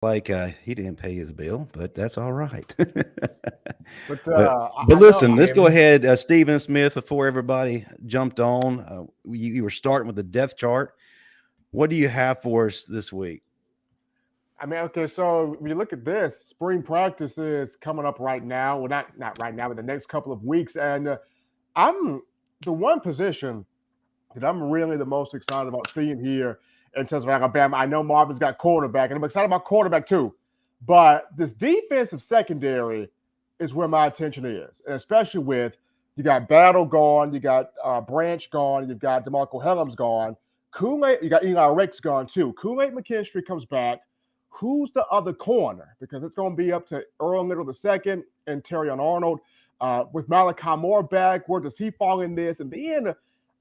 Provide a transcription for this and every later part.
like he didn't pay his bill, but that's all right. But but I know. listen, let's go Yeah, ahead, Stephen Smith. Before everybody jumped on, you were starting with the depth chart. What do you have for us this week? I mean, okay, so when you look at this, spring practice is coming up right now. Well, not right now, but the next couple of weeks, and I'm the one position that I'm really the most excited about seeing here in terms of Alabama. I know Marvin's got quarterback, and I'm excited about quarterback too. But this defensive secondary is where my attention is, and especially with you got Battle gone, you got Branch gone, you've got DeMarco Helms gone, Kool-Aid, you got Eli Rick's gone too. Kool-Aid McKinstry comes back. Who's the other corner? Because it's going to be up to Earl Little the second and Terry Arnold. With Malachi Moore back, where does he fall in this? And then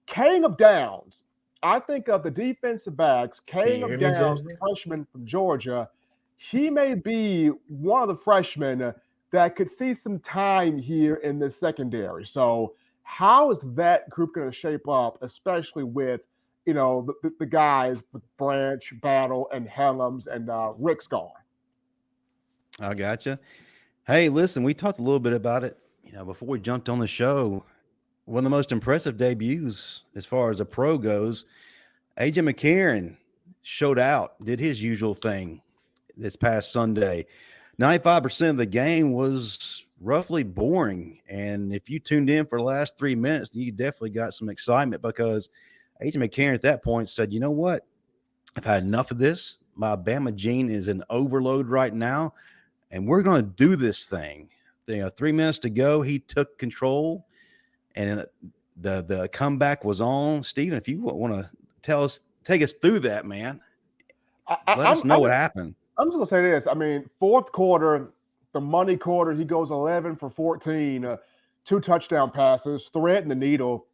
King of Downs. I think of the defensive backs, can King you of hear me, Downs, the Justin? freshman from Georgia. He may be one of the freshmen that could see some time here in the secondary. So, how is that group going to shape up, especially with the guys with Branch, Battle, and Helms and Rick's gone? I gotcha. Hey, listen, we talked a little bit about it, before we jumped on the show. One of the most impressive debuts as far as a pro goes, AJ McCarron showed out, did his usual thing this past Sunday. 95% of the game was roughly boring. And if you tuned in for the last 3 minutes, you definitely got some excitement because AJ McCarron at that point said, you know what? I've had enough of this. My Bama gene is in overload right now, and we're going to do this thing. 3 minutes to go, he took control, and the comeback was on. Steven, if you want to take us through that, man, I, I, let I'm us know I'm what happened. I'm just gonna say this. I mean, fourth quarter, the money quarter, he goes 11 for 14, two touchdown passes, threading the needle.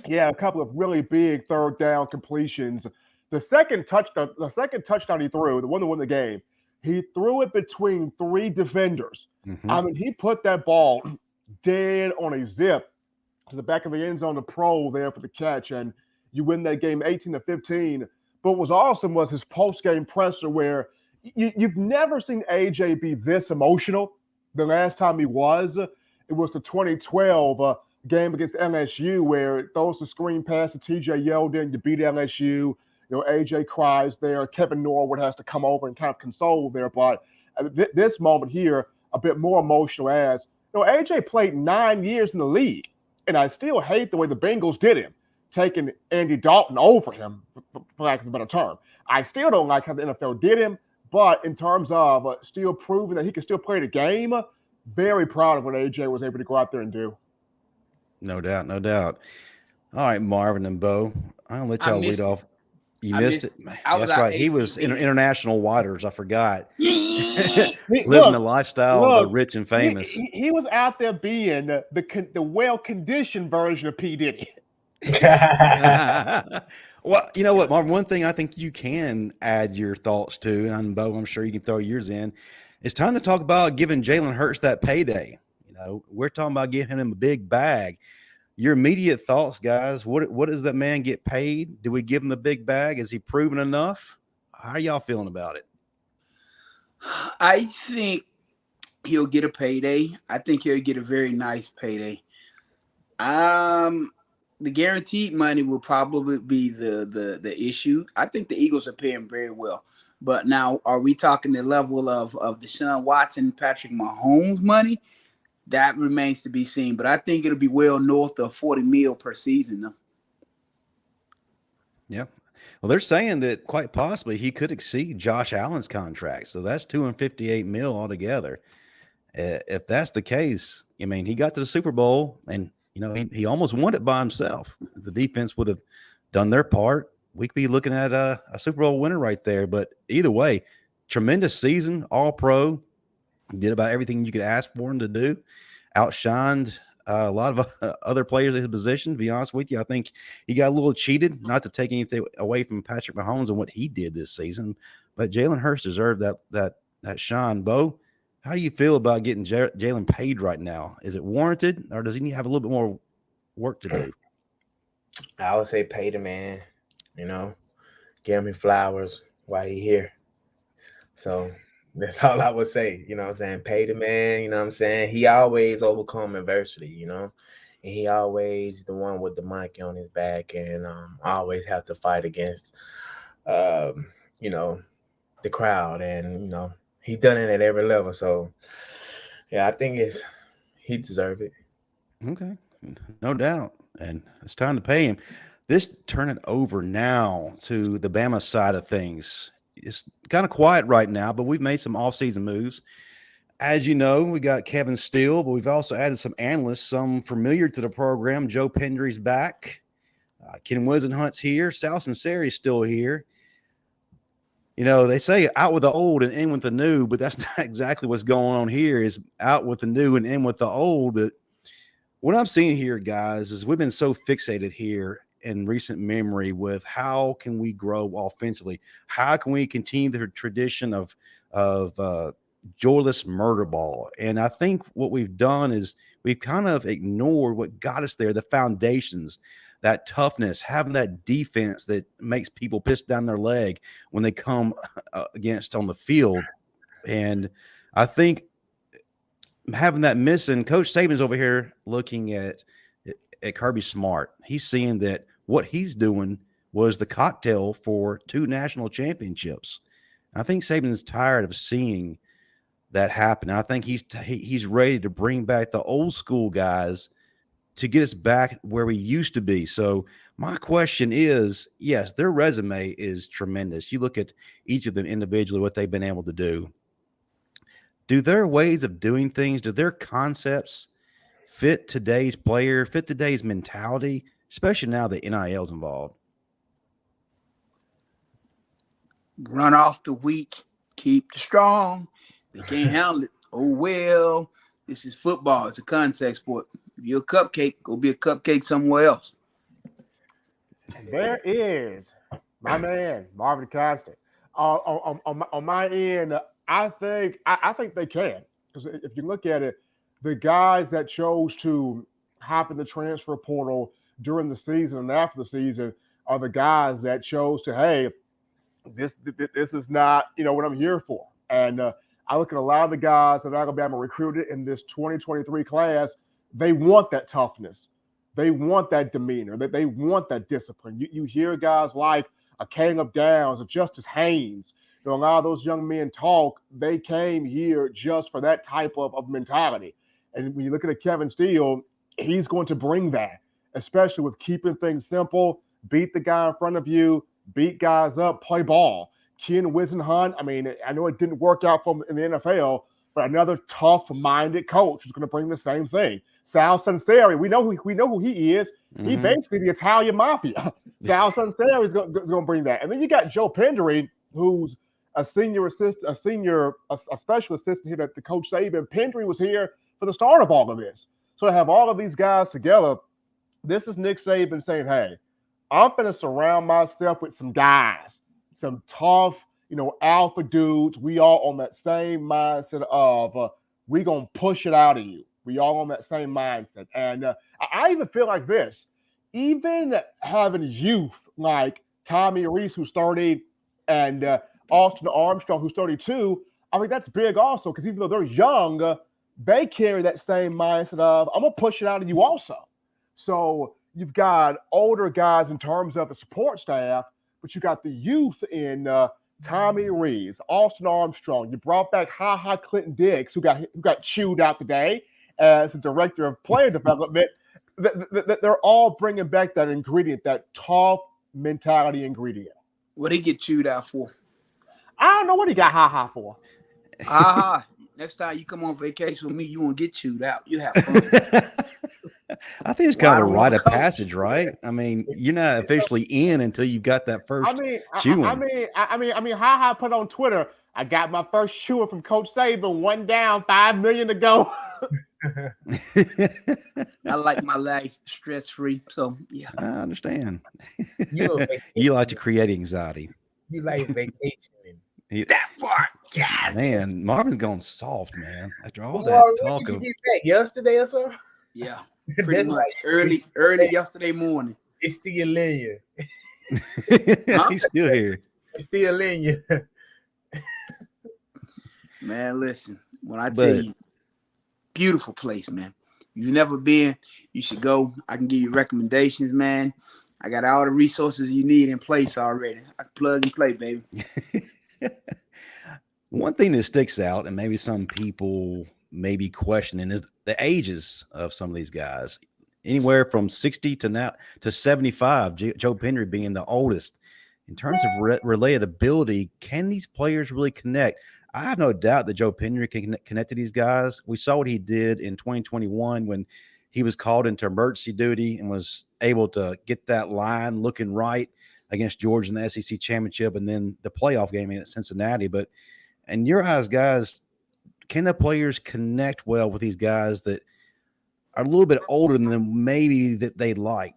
Yeah, a couple of really big third down completions. The second touchdown he threw, the one that won the game, he threw it between three defenders. Mm-hmm. I mean, he put that ball dead on a zip to the back of the end zone, the pro there for the catch, and you win that game 18-15. But what was awesome was his post game presser, where you've never seen AJ be this emotional. The last time he was, it was the 2012 game against LSU, where it throws the screen pass to TJ Yeldon, you beat LSU. AJ cries there. Kevin Norwood has to come over and kind of console there. But this moment here, a bit more emotional as AJ played 9 years in the league, and I still hate the way the Bengals did him, taking Andy Dalton over him, for lack of a better term. I still don't like how the NFL did him, but in terms of still proving that he can still play the game, very proud of what AJ was able to go out there and do. No doubt, no doubt. All right, Marvin and Bo, I'll let I y'all lead missed it. off. You I missed missed it. it. I was That's out right. He was in ATVing. international waters. I forgot. Living Look, the lifestyle of the look, rich and he, famous. he was out there being the well conditioned version of P Diddy. Well, you know what, Marvin? One thing I think you can add your thoughts to, and Bo, I'm sure you can throw yours in. It's time to talk about giving Jalen Hurts that payday. We're talking about giving him a big bag. Your immediate thoughts, guys. What does that man get paid? Do we give him the big bag? Is he proven enough? How are y'all feeling about it? I think he'll get a payday. I think he'll get a very nice payday. Um, the guaranteed money will probably be the issue. I think the Eagles are paying very well. But now, are we talking the level of Deshaun Watson, Patrick Mahomes money? That remains to be seen. But I think it'll be well north of 40 mil per season, though. Yeah. Well, they're saying that quite possibly he could exceed Josh Allen's contract. So that's 258 mil altogether. If that's the case, I mean, he got to the Super Bowl and, he almost won it by himself. The defense would have done their part. We could be looking at a Super Bowl winner right there. But either way, tremendous season, all pro, did about everything you could ask for him to do, outshined a lot of other players in his position. To be honest with you, I think he got a little cheated. Not to take anything away from Patrick Mahomes and what he did this season, but Jalen Hurts deserved that shine. Bo, how do you feel about getting Jalen paid right now? Is it warranted, or does he have a little bit more work to do? I would say pay the man, you know, give him his flowers while he here. So That's all I would say. You know what I'm saying? Pay the man. You know what I'm saying? He always overcome adversity. And he always the one with the monkey on his back, and always have to fight against, you know, the crowd, and he's done it at every level. So yeah, I think he deserves it. Okay, no doubt. And it's time to pay him. This turn it over now to the Bama side of things. It's kind of quiet right now, but we've made some offseason moves. As you know, we got Kevin Steele, but we've also added some analysts, some familiar to the program. Joe Pendry's back. Ken Whisenhunt's here. Sal Sunseri is still here. They say out with the old and in with the new, but that's not exactly what's going on here. Is out with the new and in with the old. But what I'm seeing here, guys, is we've been so fixated here in recent memory with how can we grow offensively? How can we continue the tradition of joyless murder ball? And I think what we've done is we've kind of ignored what got us there, the foundations, that toughness, having that defense that makes people piss down their leg when they come against on the field. And I think having that missing, Coach Saban's over here looking at Kirby Smart. He's seeing that what he's doing was the cocktail for 2 national championships. I think Saban's tired of seeing that happen. I think he's ready to bring back the old school guys to get us back where we used to be. So my question is, yes, their resume is tremendous. You look at each of them individually, what they've been able to do. Do their ways of doing things, do their concepts fit today's player, fit today's mentality, especially now that NIL's involved? Run off the weak, keep the strong. They can't handle it. Oh, well, this is football. It's a contact sport. If you're a cupcake, go be a cupcake somewhere else. There is my man, Marvin Constant. On my end, I think they can. Because if you look at it, the guys that chose to hop in the transfer portal during the season and after the season are the guys that chose to, hey, this is not, what I'm here for. And I look at a lot of the guys that Alabama recruited in this 2023 class. They want that toughness. They want that demeanor. They want that discipline. You hear guys like a Caleb Downs, a Justice Haynes. A lot of those young men talk. They came here just for that type of mentality. And when you look at Kevin Steele, he's going to bring that, especially with keeping things simple, beat the guy in front of you, beat guys up, play ball. Ken Whisenhunt, I know it didn't work out for him in the NFL, but another tough-minded coach who's going to bring the same thing. Sal Sunseri, we know who he is. Mm-hmm. He's basically the Italian mafia. Sal Sunseri is going to bring that. And then you got Joe Pendry, who's a special assistant here to Coach Saban. Pendry was here for the start of all of this. So to have all of these guys together, this is Nick Saban saying, hey, I'm going to surround myself with some guys, some tough, alpha dudes. We all on that same mindset of we going to push it out of you. We all on that same mindset. And I even feel like this, even having youth like Tommy Reese, who's 30, and Austin Armstrong, who's 32, that's big also, because even though they're young, they carry that same mindset of, I'm going to push it out of you also. So you've got older guys in terms of the support staff, but you got the youth in Tommy Reese, Austin Armstrong. You brought back Ha Clinton Diggs, who got chewed out today as the director of player development. They're all bringing back that ingredient, that tough mentality ingredient. What did he get chewed out for? I don't know what he got Ha for. Next time you come on vacation with me, you won't get chewed out. You have fun. I think it's kind of a rite of passage, right? You're not officially in until you've got that first chewing. Ha put on Twitter, I got my first chewing from Coach Saban, 1 down, 5 million to go. I like my life stress-free, so yeah. I understand. You like to create anxiety. You like vacationing. That part, yes. Man, Marvin's gone soft, man. After all that talk did you get back yesterday or something? Yeah, pretty much. Early yesterday morning. It's still in you. He's still here. It's still in you. Man, listen, when I tell But you, beautiful place, man. You've never been, you should go. I can give you recommendations, man. I got all the resources you need in place already. I can plug and play, baby. one thing that sticks out, and maybe some people may be questioning, is the ages of some of these guys. Anywhere from 60 to now to 75. Joe Pendry being the oldest. In terms of relatability, can these players really connect? I have no doubt that Joe Pendry can connect to these guys. We saw what he did in 2021 when he was called into emergency duty and was able to get that line looking right against Georgia in the SEC championship and then the playoff game at Cincinnati. But in your eyes, guys, can the players connect well with these guys that are a little bit older than them, maybe that they like?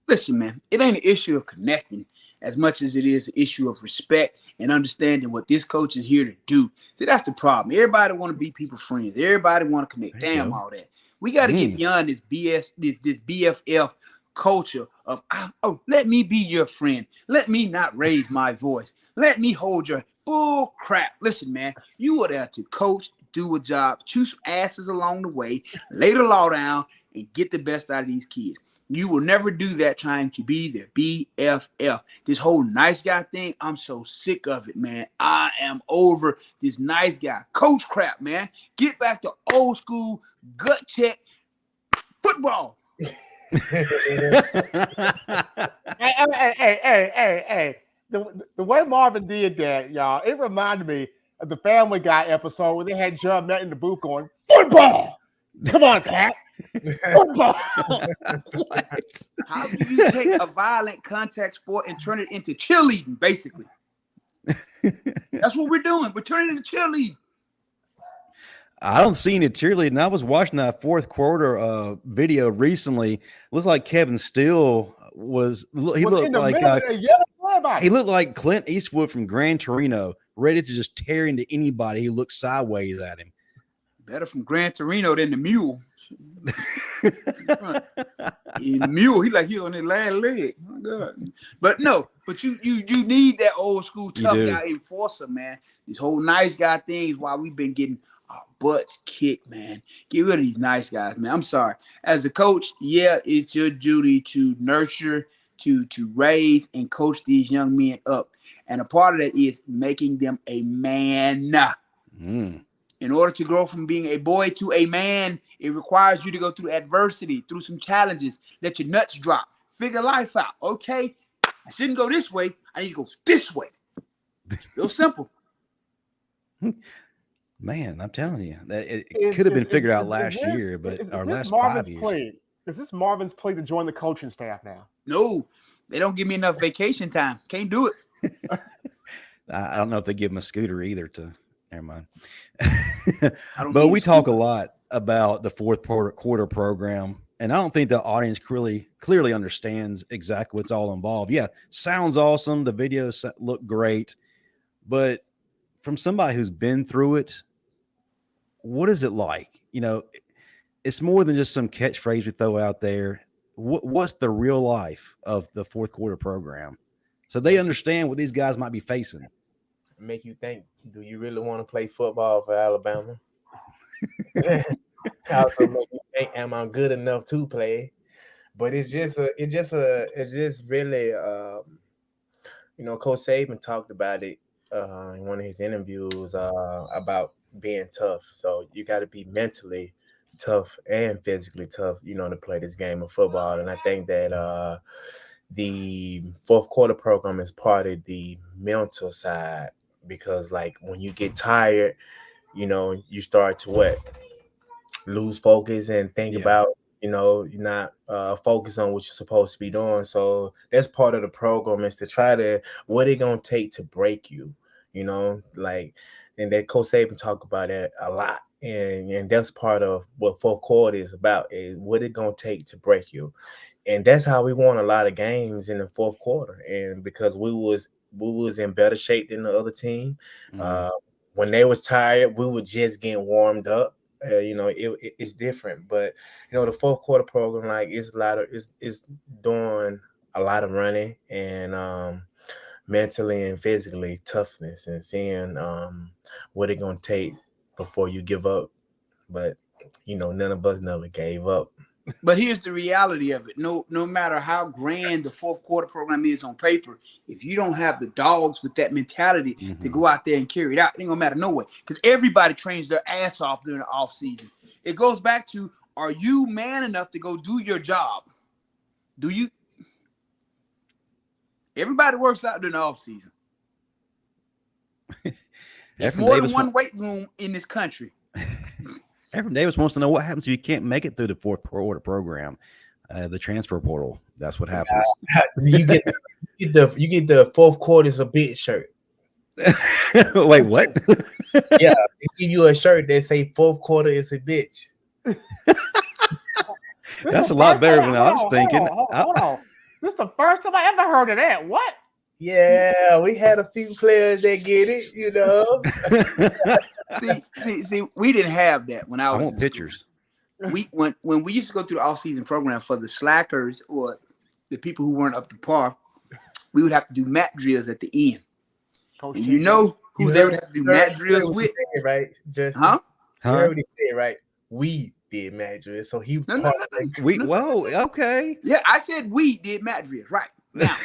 Listen, man, it ain't an issue of connecting as much as it is an issue of respect and understanding what this coach is here to do. See, that's the problem. Everybody want to be people friends. Everybody want to connect. Damn all that. We got to get beyond this BS, this BFF culture of, oh, let me be your friend. Let me not raise my voice. Let me hold your bull crap. Listen, man, you are there to coach, do a job, choose some asses along the way, lay the law down, and get the best out of these kids. You will never do that trying to be the BFF. This whole nice guy thing, I'm so sick of it, man. I am over this nice guy. Coach crap, man. Get back to old school, gut check, football. Hey. The way Marvin did that, y'all, it reminded me of the Family Guy episode where they had John Matt in the booth going, football! Come on, Pat. Football. What? How do you take a violent contact sport and turn it into cheerleading, basically? That's what we're doing. We're turning it into cheerleading. I don't see any cheerleading. I was watching that fourth quarter video recently. It looks like Kevin Steele was. He looked like he looked like Clint Eastwood from Gran Torino, ready to just tear into anybody who looked sideways at him. Better from Gran Torino than the mule. The mule, he like he on his last leg. Oh my God. But no, but you need that old school tough guy enforcer, man. This whole nice guy thing is why we've been getting our butts kicked, man. Get rid of these nice guys, man. I'm sorry. As a coach, yeah, it's your duty to nurture, to raise and coach these young men up. And a part of that is making them a man. In order to grow from being a boy to a man, it requires you to go through adversity, through some challenges, let your nuts drop, figure life out. Okay, I shouldn't go this way. I need to go this way. Real simple. Man, I'm telling you, that it could have been figured out last year, but our last 5 years. Is this Marvin's play to join the coaching staff now? No, they don't give me enough vacation time. Can't do it. I don't know if they give him a scooter either to. Never mind. But we talk a lot about the fourth quarter program, and I don't think the audience clearly understands exactly what's all involved. Yeah, sounds awesome. The videos look great, but from somebody who's been through it, what is it like? You know, it's more than just some catchphrase we throw out there. What's the real life of the fourth quarter program? So they understand what these guys might be facing. Make you think, do you really want to play football for Alabama? Also make you think, am I good enough to play? But it's just really Coach Saban talked about it in one of his interviews about being tough. So you got to be mentally tough and physically tough, to play this game of football. And I think that the fourth quarter program is part of the mental side. Because like when you get tired, you start to lose focus and think about, you're not focused on what you're supposed to be doing. So that's part of the program is to try to, what it going to take to break you, and that Coach Saban talk about it a lot. And that's part of what fourth quarter is about, is what it going to take to break you. And that's how we won a lot of games in the fourth quarter. And because we was in better shape than the other team. When they was tired, we were just getting warmed up. It's different. But the fourth quarter program, it's doing a lot of running and mentally and physically toughness, and seeing what it's gonna take before you give up. But none of us never gave up. But here's the reality of it. No matter how grand the fourth quarter program is on paper, if you don't have the dogs with that mentality to go out there and carry it out, it ain't gonna matter no way. Because everybody trains their ass off during the off season. It goes back to, are you man enough to go do your job? Do you? Everybody works out during the off season. There's more than one weight room in this country. Evan Davis wants to know what happens if you can't make it through the fourth quarter program, the transfer portal. That's what happens. You get the fourth quarter's a bitch shirt. Wait, what? Yeah, they give you a shirt that say fourth quarter is a bitch. That's a lot better than I was thinking. Hold on. This is the first time I ever heard of that. What? Yeah, we had a few players that get it, See, we didn't have that when I was. I want pictures. When we used to go through the off-season program for the slackers or the people who weren't up to par, we would have to do mat drills at the end. And you know who they would have to do mat drills with, right? Just huh? You heard what he said, right? We did mat drills, so he. Whoa, okay. Yeah, I said we did mat drills, right? Now,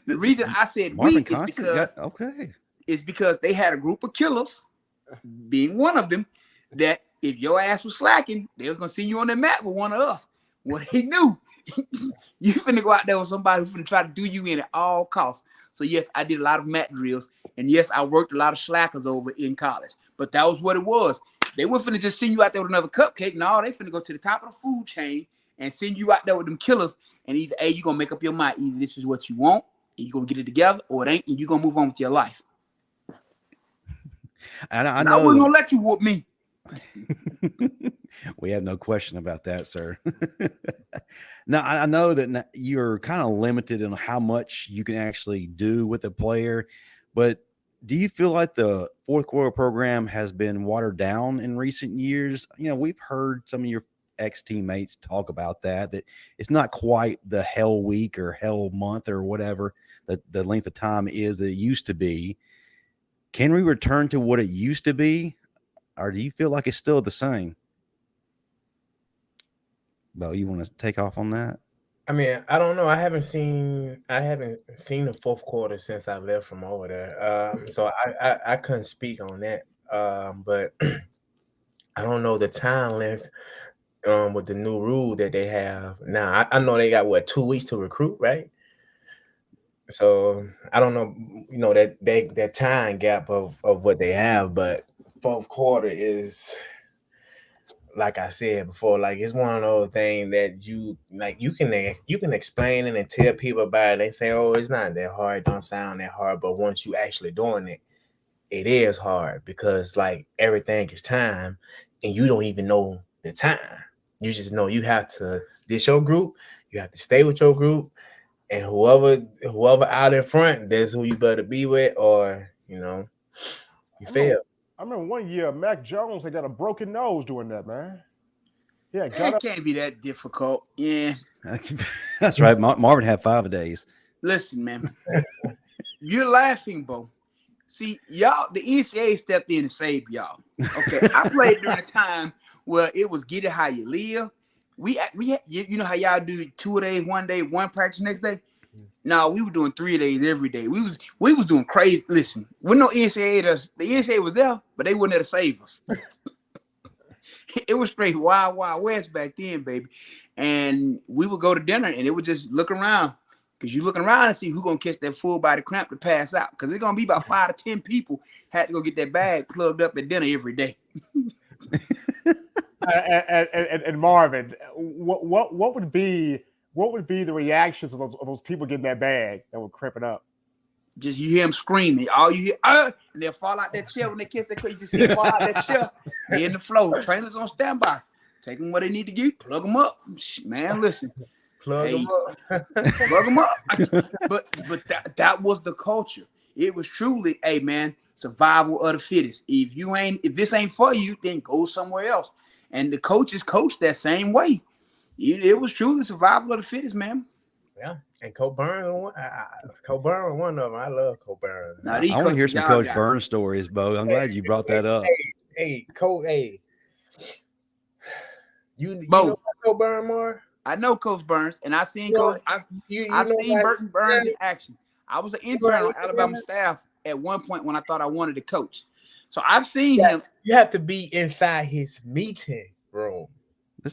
the reason I said Marvin we is because they had a group of killers, being one of them, that if your ass was slacking, they was gonna see you on the mat with one of us. Well, they knew you finna go out there with somebody who's finna try to do you in at all costs. So yes, I did a lot of mat drills, and yes, I worked a lot of slackers over in college. But that was what it was. They weren't finna just send you out there with another cupcake. No, they finna go to the top of the food chain and send you out there with them killers. And either A, you're gonna make up your mind, either this is what you want, and you're gonna get it together, or it ain't, and you're gonna move on with your life. And I know I wasn't gonna let you whoop me. We have no question about that, sir. Now, I know that you're kind of limited in how much you can actually do with a player, but do you feel like the fourth quarter program has been watered down in recent years? We've heard some of your ex-teammates talk about that it's not quite the hell week or hell month or whatever the length of time is that it used to be. Can we return to what it used to be, or do you feel like it's still the same? Bo, you want to take off on that? I mean, I don't know. I haven't seen the fourth quarter since I left from over there. So I couldn't speak on that. But I don't know the time length with the new rule that they have now. I know they got 2 weeks to recruit, right? So I don't know, that time gap of what they have, but fourth quarter is, like I said before, like it's one of those things that you can explain it and tell people about it. They say, oh, it's not that hard, it don't sound that hard, but once you actually doing it, it is hard because like everything is time and you don't even know the time. You just know you have to, this your group, you have to stay with your group, and whoever out in front, that's who you better be with, or you fail. I remember one year Mac Jones had got a broken nose doing that, man. Yeah, it can't be that difficult. Yeah, that's right. Marvin had 5 days. Listen, man, you're laughing, Bo. See, y'all, the NCAA stepped in and saved y'all. Okay, I played during a time where it was get it how you live. We you know how y'all do 2 days, 1 day, one practice next day. No, we were doing 3 days every day. We was doing crazy. Listen, we no NCAA. The NCAA was there, but they wasn't there to save us. It was straight wild west back then, baby. And we would go to dinner, and it would just look around. Because you looking around and see who's going to catch that full body cramp to pass out. Because it's going to be about 5 to 10 people had to go get that bag plugged up at dinner every day. And Marvin, what would be the reactions of those people getting that bag that would cramp it up? Just you hear them screaming. All you hear, and they'll fall out that chair when they catch that crazy. You just see them fall out that chair. They're in the flow. Trainers on standby. Take them where they need to get. Plug them up. Man, listen. Plug them up. Plug them up. But that was the culture. It was truly, hey man, survival of the fittest. If this ain't for you, then go somewhere else. And the coaches coached that same way. It was truly survival of the fittest, man. Yeah. And Coburn, one of them. I love Coburn. Now, I these want to hear coaches some y'all Coach got. Burns stories, Bo. I'm glad you brought that up. Hey, you Bo. know Coburn more? I know Coach Burns, and I've seen You know- Coach. you I've know seen why- Burton Burns in action. I was an intern on why- Alabama staff at one point when I thought I wanted to coach. So I've seen him. You have to be inside his meeting room.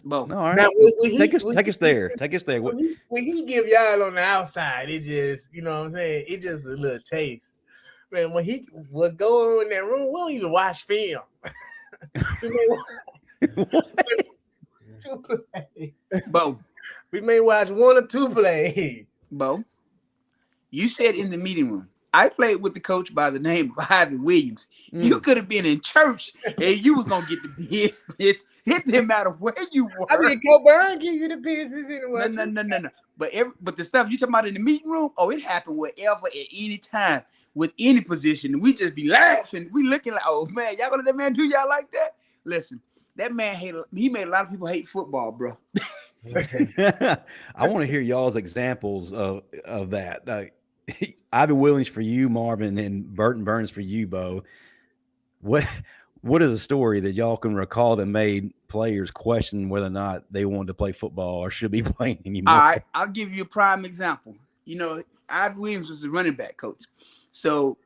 Bo. No, all right. Now, Take us there. Take us there. When he give y'all on the outside, it just, you know what I'm saying? It just a little taste. Man, when he was going on in that room, we don't even watch film. Two plays. Bo. We may watch one or two plays. Bo. You said in the meeting room. I played with the coach by the name of Ivy Williams. You could have been in church and you was gonna get the business. It didn't matter where you were. I mean, Coburn give you the business anyway. No. But the stuff you talking about in the meeting room, it happened wherever at any time with any position. We just be laughing. We looking like, oh man, y'all gonna let that man do y'all like that? Listen, that man he made a lot of people hate football, bro. I want to hear y'all's examples of that. Ivy Williams for you, Marvin, and Burton Burns for you, Bo. What is a story that y'all can recall that made players question whether or not they wanted to play football or should be playing anymore? All right, I'll give you a prime example. You know, Ivy Williams was the running back coach. So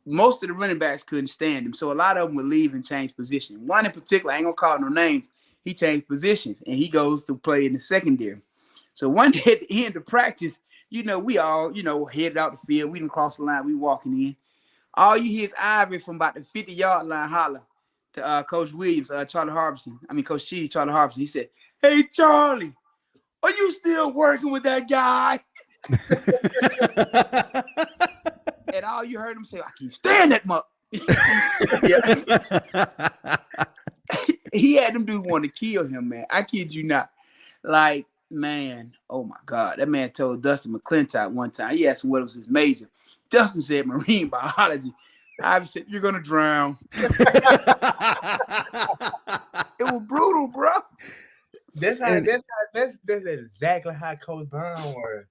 most of the running backs couldn't stand him. So a lot of them would leave and change position. One in particular, I ain't gonna call no names. He changed positions and he goes to play in the secondary. So one day he into practice, you know, we all, headed out the field. We didn't cross the line. We walking in. All you hear is Ivy from about the 50-yard line holler to Coach Williams, Charlie Harbison. I mean, Coach Cheese, Charlie Harbison. He said, "Hey, Charlie, are you still working with that guy?" And all you heard him say, "I can't stand that muck." He had them dudes want to kill him, man. I kid you not. Like, man, oh my God. That man told Dustin McClintock one time, he asked him what was his major. Dustin said marine biology. Ivy said, "You're gonna drown." It was brutal, bro. That's exactly how Coach Brown was.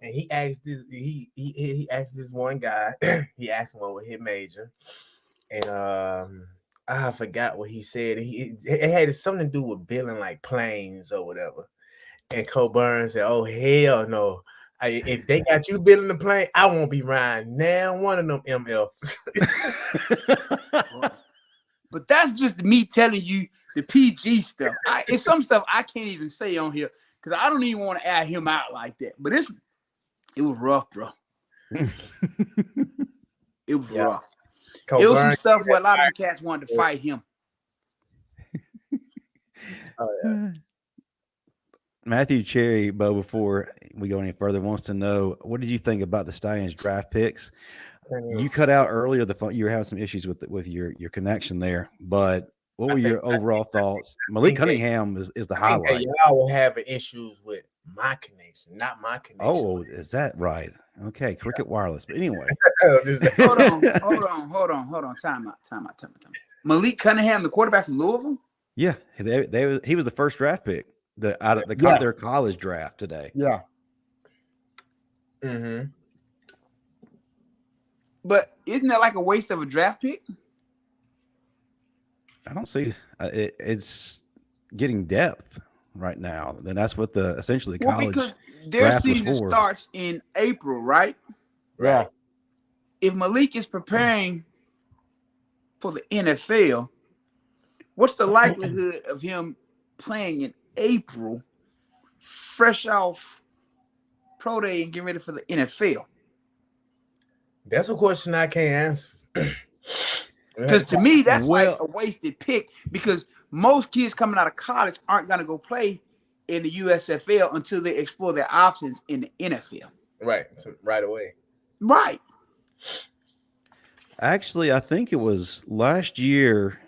And he asked this, he asked this one guy, he asked him what was his major. And I forgot what he said. It had something to do with building like planes or whatever. And Coburn said, "Oh, hell no. If they got you building the plane, I won't be riding now one of them MFs." But that's just me telling you the PG stuff. It's some stuff I can't even say on here because I don't even want to add him out like that. But it was rough, bro. It was rough. It was some stuff where a lot of them cats wanted to fight him. Oh, yeah. Matthew Cherry, Bo, before we go any further, wants to know, what did you think about the Stallions draft picks? You cut out earlier the phone. You were having some issues with your connection there, but what were your overall thoughts? Malik Cunningham is the highlight. Y'all were having issues with my connection, not my connection. Oh, is that right? Okay, Cricket Wireless. But anyway, hold on. Time out. Malik Cunningham, the quarterback from Louisville. Yeah, he was the first draft pick out of their college draft today. Yeah. Mm-hmm. But isn't that like a waste of a draft pick? I don't see it's getting depth right now. Then that's what essentially the college because their season starts in April, right? Yeah. If Malik is preparing for the NFL, what's the likelihood of him playing in April, fresh off pro day and getting ready for the NFL? That's a question I can't answer. Because to me, that's like a wasted pick because most kids coming out of college aren't going to go play in the USFL until they explore their options in the NFL. Right. So right away. Right. Actually, I think it was last year,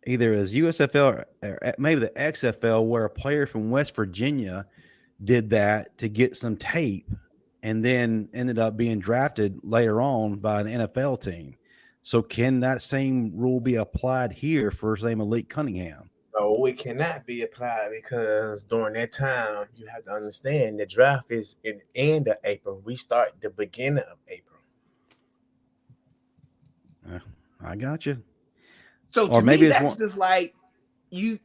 either as USFL or maybe the XFL, where a player from West Virginia did that to get some tape and then ended up being drafted later on by an NFL team. So can that same rule be applied here for, say, Malik Cunningham? No. No, it cannot be applied because during that time, you have to understand the draft is in the end of April. We start the beginning of April. I got you. So Or to maybe me, it's that's more. just like you.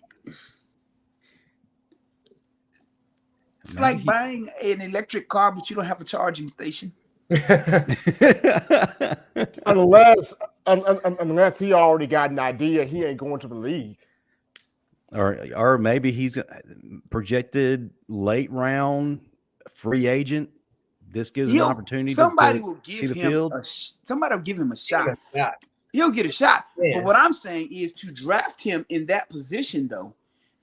It's Maybe like he. buying an electric car, but you don't have a charging station. Unless unless he already got an idea, he ain't going to the league. or maybe he's projected late round free agent. This gives him an opportunity Somebody to will see give the him field. somebody will give him a shot. Yeah. He'll get a shot. Yeah. But what I'm saying is to draft him in that position, though,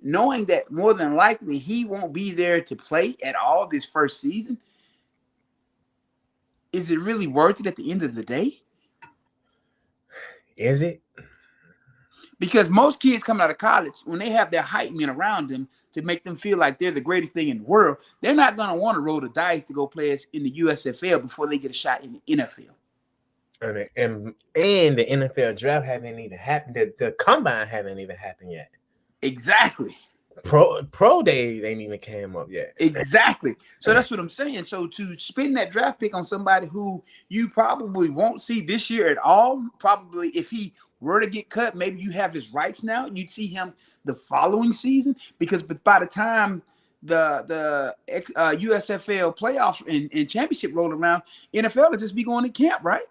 knowing that more than likely he won't be there to play at all this first season, is it really worth it at the end of the day? Is it? Because most kids coming out of college, when they have their hype men around them to make them feel like they're the greatest thing in the world, they're not going to want to roll the dice to go play in the USFL before they get a shot in the NFL. And the NFL draft haven't even happened. The combine haven't even happened yet. Exactly. Pro day ain't even came up yet. Exactly. So that's what I'm saying. So to spend that draft pick on somebody who you probably won't see this year at all, probably if he were to get cut, maybe you have his rights now. You'd see him the following season because by the time the USFL playoffs and championship roll around, NFL will just be going to camp, right?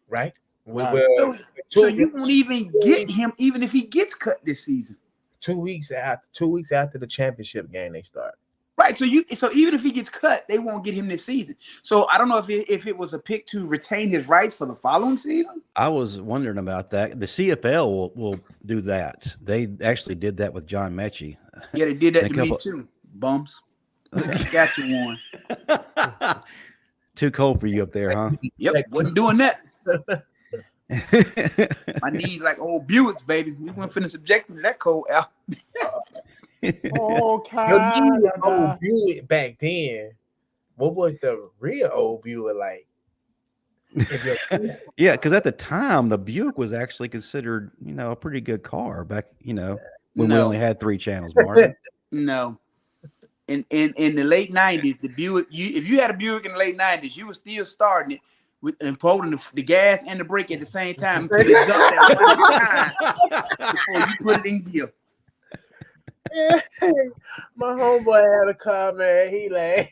Right. We Right. will. So you won't even get him, even if he gets cut this season. 2 weeks after the championship game they start. Right. So even if he gets cut, they won't get him this season. So I don't know if it was a pick to retain his rights for the following season. I was wondering about that. The CFL will do that. They actually did that with John Mechie. Yeah, they did that to me too. Bums. Saskatchewan. Too cold for you up there, huh? Yep, wasn't doing that. My knees like old Buicks, baby. We weren't finna subject them to that cold out. Oh, old Buick back then. What was the real old Buick like? Yeah, because at the time the Buick was actually considered, a pretty good car back, when we only had 3 channels, Marvin. No. In the late 90s, the Buick, if you had a Buick in the late 90s, you were still starting it and holding the gas and the brake at the same time until it jumped at 100 times before you put it in gear. Yeah. My homeboy had a car, man. He like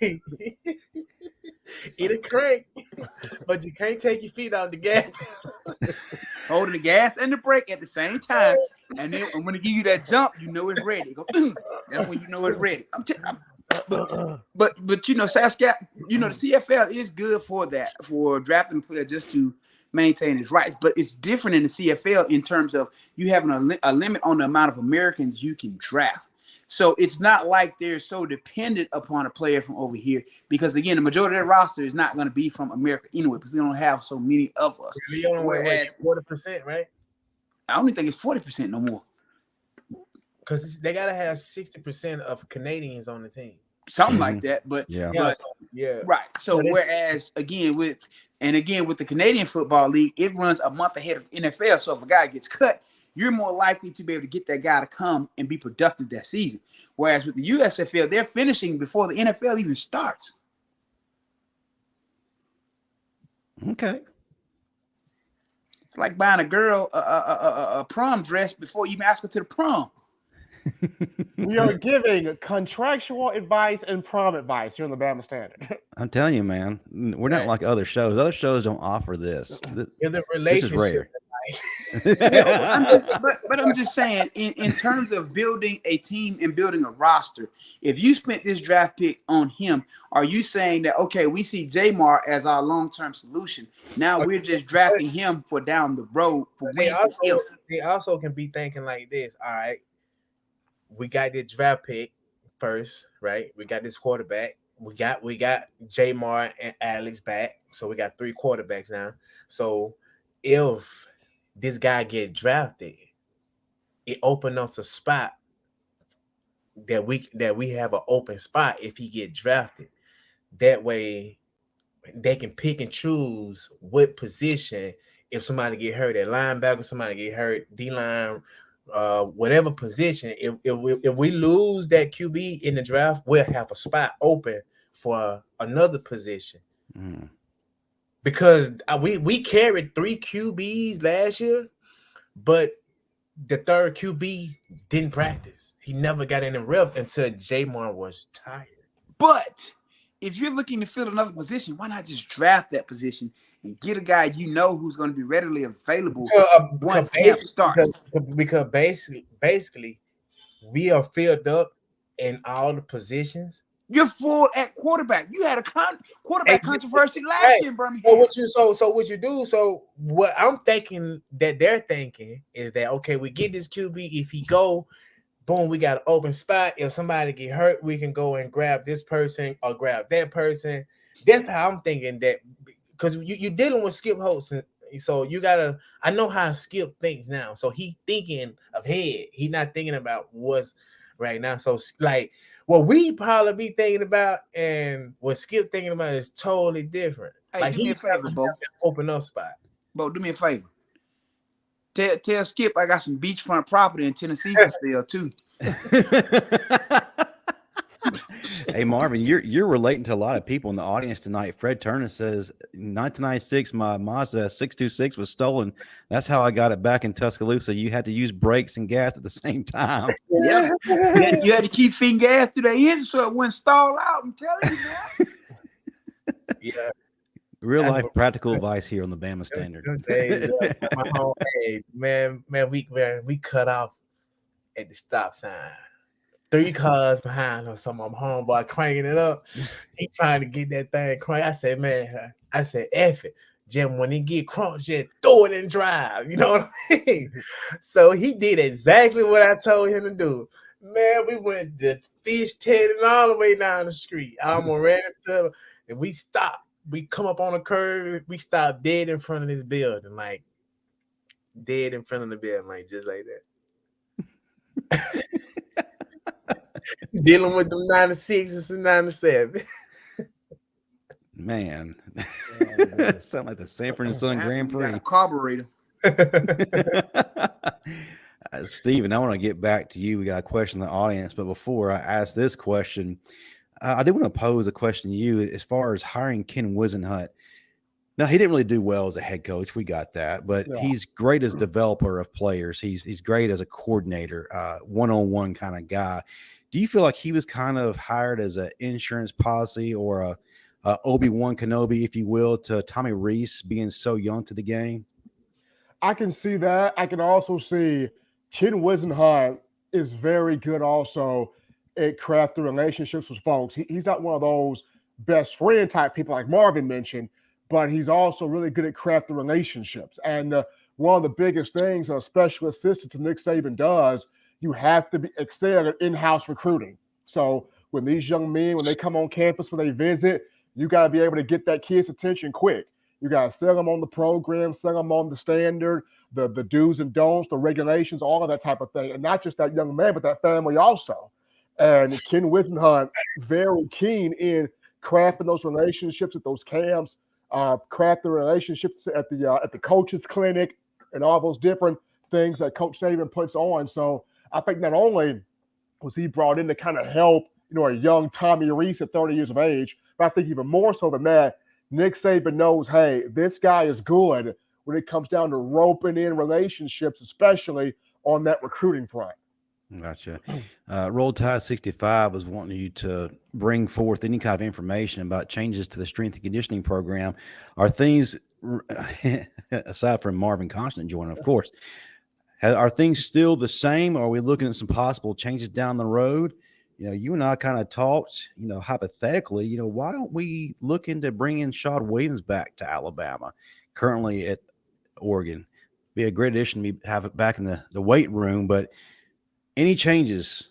it a crank, but you can't take your feet out the gas. Holding the gas and the brake at the same time, and then when it give you that jump, you know it's ready. Go, that's when you know it's ready. But the CFL is good for that, for drafting a player just to maintain his rights. But it's different in the CFL in terms of you having a limit on the amount of Americans you can draft. So it's not like they're so dependent upon a player from over here because, again, the majority of their roster is not going to be from America anyway because they don't have so many of us. Whereas 40%, right? I don't even think it's 40% no more. Because they got to have 60% of Canadians on the team. Something like that. But right. So whereas, again, with the Canadian Football League, it runs a month ahead of the NFL. So if a guy gets cut, you're more likely to be able to get that guy to come and be productive that season. Whereas with the USFL, they're finishing before the NFL even starts. Okay. It's like buying a girl a prom dress before you even ask her to the prom. We are giving contractual advice and prom advice here on the Bama Standard. I'm telling you, man, we're not like other shows. Other shows don't offer this. The relationship. This is rare. But I'm just saying, in terms of building a team and building a roster, if you spent this draft pick on him, are you saying that, okay, we see Jamar as our long-term solution? Now we're just drafting him for down the road. They also can be thinking like this. All right, we got this draft pick first, right? We got this quarterback. We got Jamar and Alex back. So we got 3 quarterbacks now. So if this guy get drafted, it opened us a spot that we have an open spot if he get drafted. That way they can pick and choose what position. If somebody get hurt at linebacker, somebody get hurt D-line, whatever position. If we lose that QB in the draft, we'll have a spot open for another position. Because we carried 3 QBs last year, but the third QB didn't practice. He never got any rep until Jamar was tired. But if you're looking to fill another position, why not just draft that position and get a guy you know who's going to be readily available once camp starts? Because basically, we are filled up in all the positions. You're full at quarterback. You had a quarterback controversy last year in Birmingham. What you do? So what I'm thinking that they're thinking is that, okay, we get this QB. If he go, boom, we got an open spot. If somebody get hurt, we can go and grab this person or grab that person. That's how I'm thinking that, because you're dealing with Skip Holtz, so you gotta. I know how Skip thinks now. So he thinking ahead. He not thinking about what's right now. So like, what we probably be thinking about and what Skip thinking about is totally different. Hey, like, do me a favor, Bo. Open up spot. Bo, do me a favor. Tell Skip I got some beachfront property in Tennessee for sale too. Hey Marvin, you're relating to a lot of people in the audience tonight. Fred Turner says 1996, my Mazda 626 was stolen. That's how I got it back in Tuscaloosa. You had to use brakes and gas at the same time. Yeah, you had to keep feeding gas to the engine so it wouldn't stall out. I'm telling you, man. Yeah. Real life practical advice here on the Bama Standard. Hey, man, we cut off at the stop sign. 3 cars behind us. Some of my homeboy cranking it up. He trying to get that thing crank. I said, man, F it. Jim, when he get crunk, just throw it and drive. You know what I mean? So he did exactly what I told him to do. Man, we went to fish tedding all the way down the street. I almost ran into him, and we stopped. We come up on a curve. We stopped dead in front of this building, like dead in front of the building, like just like that. Dealing with them 96s and 97. Man, sound like the Sanford and Son Grand Prix. Carburetor. Steven, I want to get back to you. We got a question in the audience, but before I ask this question, I do want to pose a question to you as far as hiring Ken Whisenhunt. Now, he didn't really do well as a head coach. We got that, but he's great as a developer of players. He's great as a coordinator, one-on-one kind of guy. Do you feel like he was kind of hired as an insurance policy or a Obi-Wan Kenobi, if you will, to Tommy Rees being so young to the game? I can see that. I can also see Ken Whisenhunt is very good also at crafting relationships with folks. He's not one of those best friend type people like Marvin mentioned, but he's also really good at crafting relationships. And one of the biggest things a special assistant to Nick Saban does, you have to excel at in-house recruiting. So when these young men, when they come on campus, when they visit, you got to be able to get that kid's attention quick. You got to sell them on the program, sell them on the standard, the do's and don'ts, the regulations, all of that type of thing. And not just that young man, but that family also. And Ken Whisenhunt, very keen in crafting those relationships at those camps, crafting relationships at the coaches clinic, and all those different things that Coach Saban puts on. So I think not only was he brought in to kind of help, a young Tommy Rees at 30 years of age, but I think even more so than that, Nick Saban knows, hey, this guy is good when it comes down to roping in relationships, especially on that recruiting front. Gotcha. Roll Tide 65 was wanting you to bring forth any kind of information about changes to the strength and conditioning program. Are things, aside from Marvin Constant joining, of course, are things still the same? Or are we looking at some possible changes down the road? You and I kind of talked, hypothetically, why don't we look into bringing Shawn Williams back to Alabama, currently at Oregon? Be a great addition to have it back in the weight room, but any changes?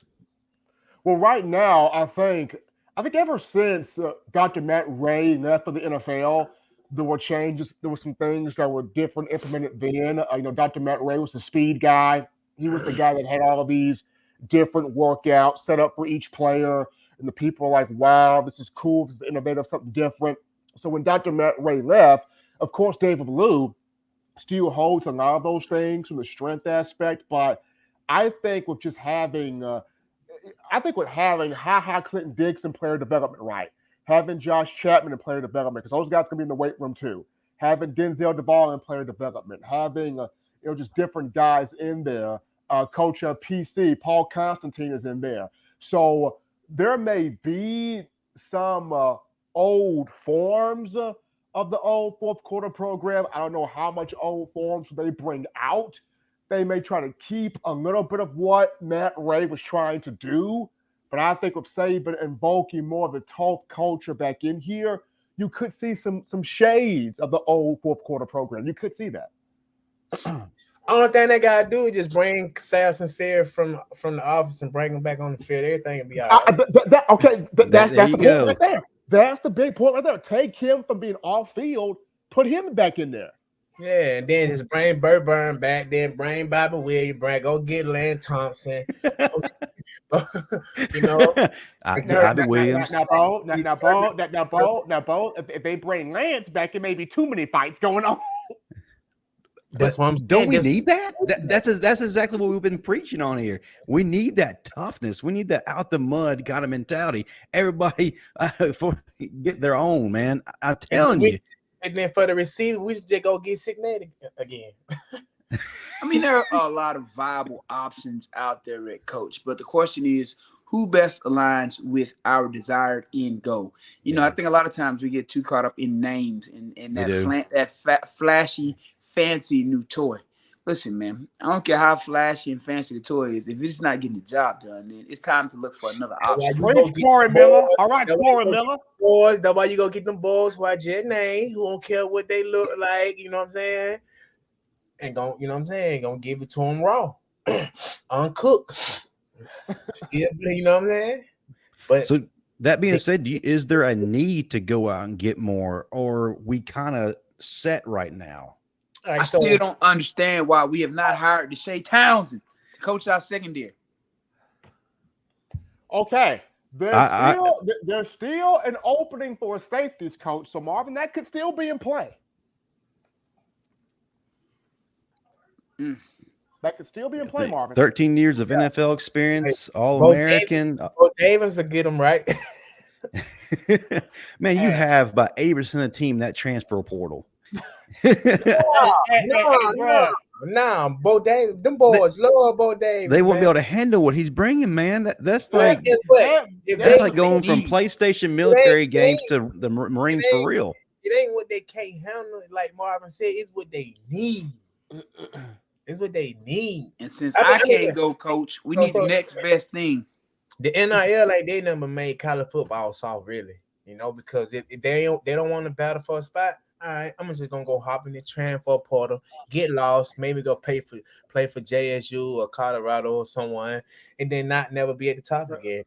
Well, right now, I think ever since Dr. Matt Ray left for the NFL, there were changes. There were some things that were different implemented then. Dr. Matt Ray was the speed guy. He was the guy that had all of these different workouts set up for each player. And the people are like, wow, this is cool. This is innovative, something different. So when Dr. Matt Ray left, of course, David Ballou still holds a lot of those things from the strength aspect. But I think with just having, I think with having Ha Clinton Dixon player development right, having Josh Chapman in player development, because those guys can be in the weight room too, having Denzel Duvall in player development, having just different guys in there. Coach PC Paul Constantine is in there, so there may be some old forms of the old fourth quarter program. I don't know how much old forms they bring out. They may try to keep a little bit of what Matt Ray was trying to do, but I think with Saban invoking more of the tough culture back in here, you could see some shades of the old fourth quarter program. You could see that. Only thing they gotta do is just bring Sal Sunseri from the office and bring him back on the field. Everything will be all right. That's There the you point go. right there. That's the big point right there. Take him from being off field, put him back in there. Yeah, and then just bring Burburn back, then bring Bobby Williams, go get Lance Thompson. You know, Bobby Williams. Now, Bo, if they bring Lance back, it may be too many fights going on. That's what I'm saying. Don't we need that? That's exactly what we've been preaching on here. We need that toughness. We need that out the mud kind of mentality. Everybody get their own, man. I'm telling you. And then for the receiver, we should just go get Signetti again. I mean, there are a lot of viable options out there at coach, but the question is, who best aligns with our desired end goal? You know, I think a lot of times we get too caught up in names and that flashy, fancy new toy. Listen, man, I don't care how flashy and fancy the toy is. If it's not getting the job done, then it's time to look for another option. Corey Miller. All right, Corey Miller. Boys, that's why you go get them boys who are Jet name, who don't care what they look like, you know what I'm saying? And gonna give it to them raw, uncooked. Still, you know what I'm saying? But so that being said, is there a need to go out and get more, or we kind of set right now? I still don't understand why we have not hired Deshae Townsend to coach our secondary. Okay, there's still an opening for a safeties coach, so Marvin, that could still be in play. That could still be in play, Marvin. 13 years of NFL experience, All-American. Bo Davis will get them right. Man, you have about 80% of the team that transfer portal. No, Bo Davis, them boys love Bo Davis. They won't be able to handle what he's bringing, man. That's like going from PlayStation military games to the Marines for real. It ain't what they can't handle. Like Marvin said, it's what they need. It's what they need. And since I can't go, coach, we need the next best thing. The NIL, like they never made college football soft, really. You know, because if they don't want to battle for a spot, all right, I'm just gonna go hop in the transfer portal, get lost, maybe go play for JSU or Colorado or someone, and then never be at the top again.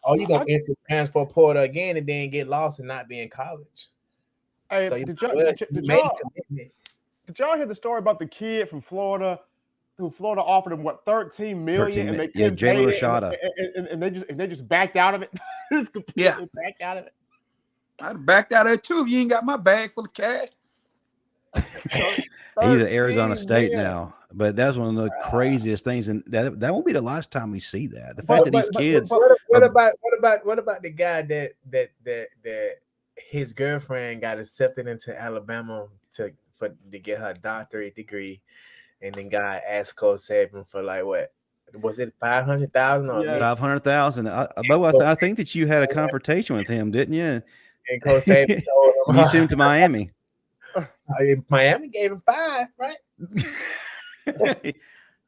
Or you gonna enter the transfer portal again and then get lost and not be in college. Hey, so did y'all hear the story about the kid from Florida who Florida offered him $13 million and they couldn't pay it, and they just backed out of it? Backed out of it. I'd backed out of it too if you ain't got my bag full of cash. He's at Arizona State now, but that's one of the craziest things, and that won't be the last time we see that. The fact that these kids. What about the guy that his girlfriend got accepted into Alabama to get her doctorate degree, and then God asked Coach Saban for like what was it, 500,000 or 500,000? I think that you had a confrontation with him, didn't you? And Coach Saban told him, you sent him to Miami. Miami gave him 5, right?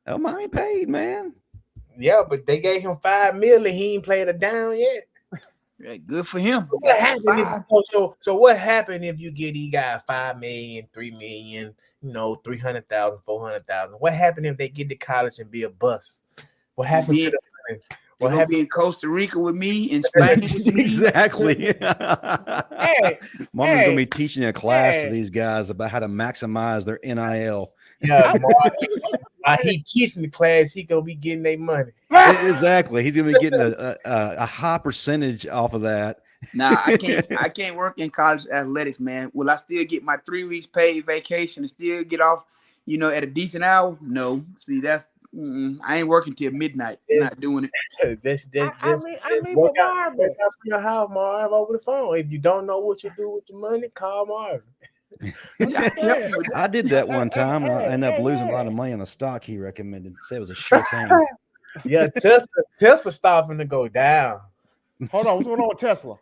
Oh, Miami paid, man. Yeah, but they gave him $5 million. He ain't played a down yet. Yeah, good for him. What happened so what happened if he got $5 million, $3 million, 300,000, 400,000? What happened if they get to college and be a bust? What happened to them? What happened in Costa Rica with me in Spanish? Exactly. Mama's gonna be teaching a class to these guys about how to maximize their NIL. Yeah, he teaching the class, he gonna be getting their money. Exactly. He's gonna be getting a high percentage off of that. Nah, I can't work in college athletics, man. Will I still get my 3 weeks paid vacation and still get off, at a decent hour? No. See, I ain't working till midnight. I'm not doing it. Just I mean, work but out Marvin, from your house, Marv, over the phone. If you don't know what you do with your money, call Marv. Yeah, I can help you with that. I did that one time, and I ended up losing a lot of money on a stock he recommended. Said it was a sure thing. Yeah, Tesla stopping to go down. hold on, what's going on with Tesla?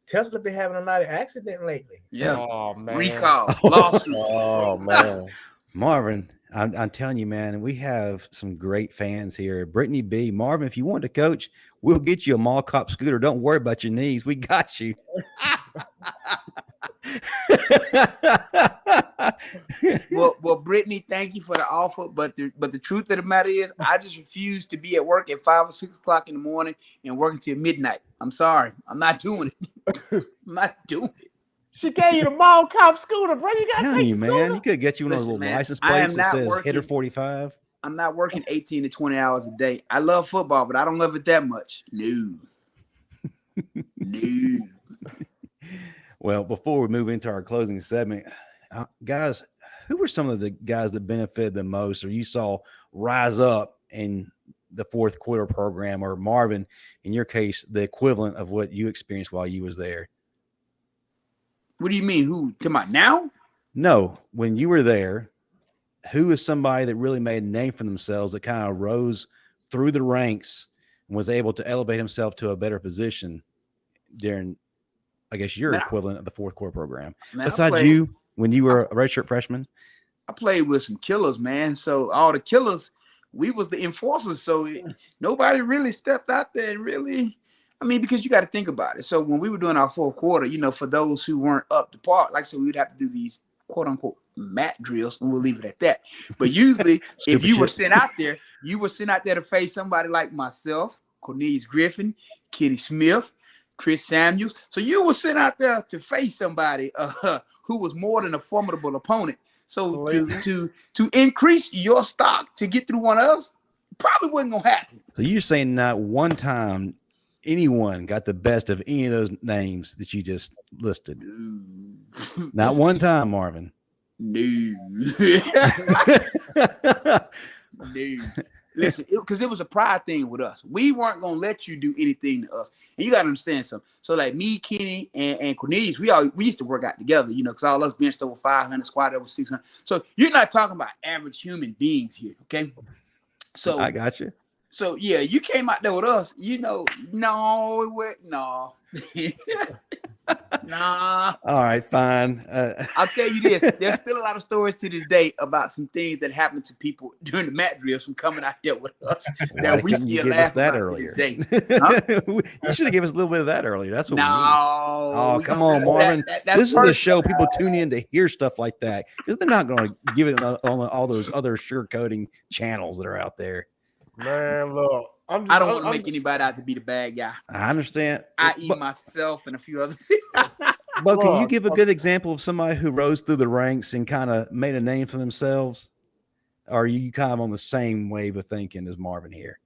Tesla been having a lot of accidents lately. Yeah. Oh man, Recall, lawsuit. Oh man. Marvin, I'm telling you, man, we have some great fans here. Brittany B. Marvin, if you want to coach, we'll get you a mall cop scooter. Don't worry about your knees. We got you. Well, Brittany, thank you for the offer. But the truth of the matter is, I just refuse to be at work at 5 or 6 o'clock in the morning and working till midnight. I'm sorry. I'm not doing it. I'm not doing it. she gave you the mall cop scooter, bro. You gotta Telling take you, the man, scooter. you could get you one of those Listen, little man, license I am plates that not says working- Hitter 45. I'm not working 18 to 20 hours a day. I love football, but I don't love it that much. No. Well, before we move into our closing segment, guys, who were some of the guys that benefited the most or you saw rise up in the fourth quarter program, or Marvin, in your case, the equivalent of what you experienced while you was there? What do you mean? Who? To my now? No, when you were there, who is somebody that really made a name for themselves that kind of rose through the ranks and was able to elevate himself to a better position during, I guess, your equivalent of the fourth quarter program? Besides you, when you were a redshirt freshman? I played with some killers, man. So all the killers, we was the enforcers. So nobody really stepped out there and really, I mean, because you got to think about it. So when we were doing our fourth quarter, for those who weren't up to par, like, so we would have to do these quote unquote mat drills, and we'll leave it at that. But usually if you were sent out there, to face somebody like myself, Cornelius Griffin, Kenny Smith, Chris Samuels. So you were sent out there to face somebody who was more than a formidable opponent. So to increase your stock to get through one of us probably wasn't gonna happen. So you're saying not one time anyone got the best of any of those names that you just listed? Not one time, Marvin. No. Listen, because it was a pride thing with us. We weren't gonna let you do anything to us, and you gotta understand something. So like me, Kenny, and Cornelius, we used to work out together, because all us benched over 500, squat over 600. So you're not talking about average human beings here, okay? So I got you. So yeah, you came out there with us, no. Nah. All right, fine. I'll tell you this. There's still a lot of stories to this day about some things that happened to people during the mat drills from coming out there with us that we still laugh about to this day. Huh? You should have given us a little bit of that earlier. That's what we need. Oh, come on, Marvin. This is the show people tune in to hear stuff like that, because they're not going to give it on all those other sugarcoating channels that are out there. Man, look, I don't want to make anybody out to be the bad guy. I understand. Myself and a few other people. But can you give a good example of somebody who rose through the ranks and kind of made a name for themselves? Or are you kind of on the same wave of thinking as Marvin here?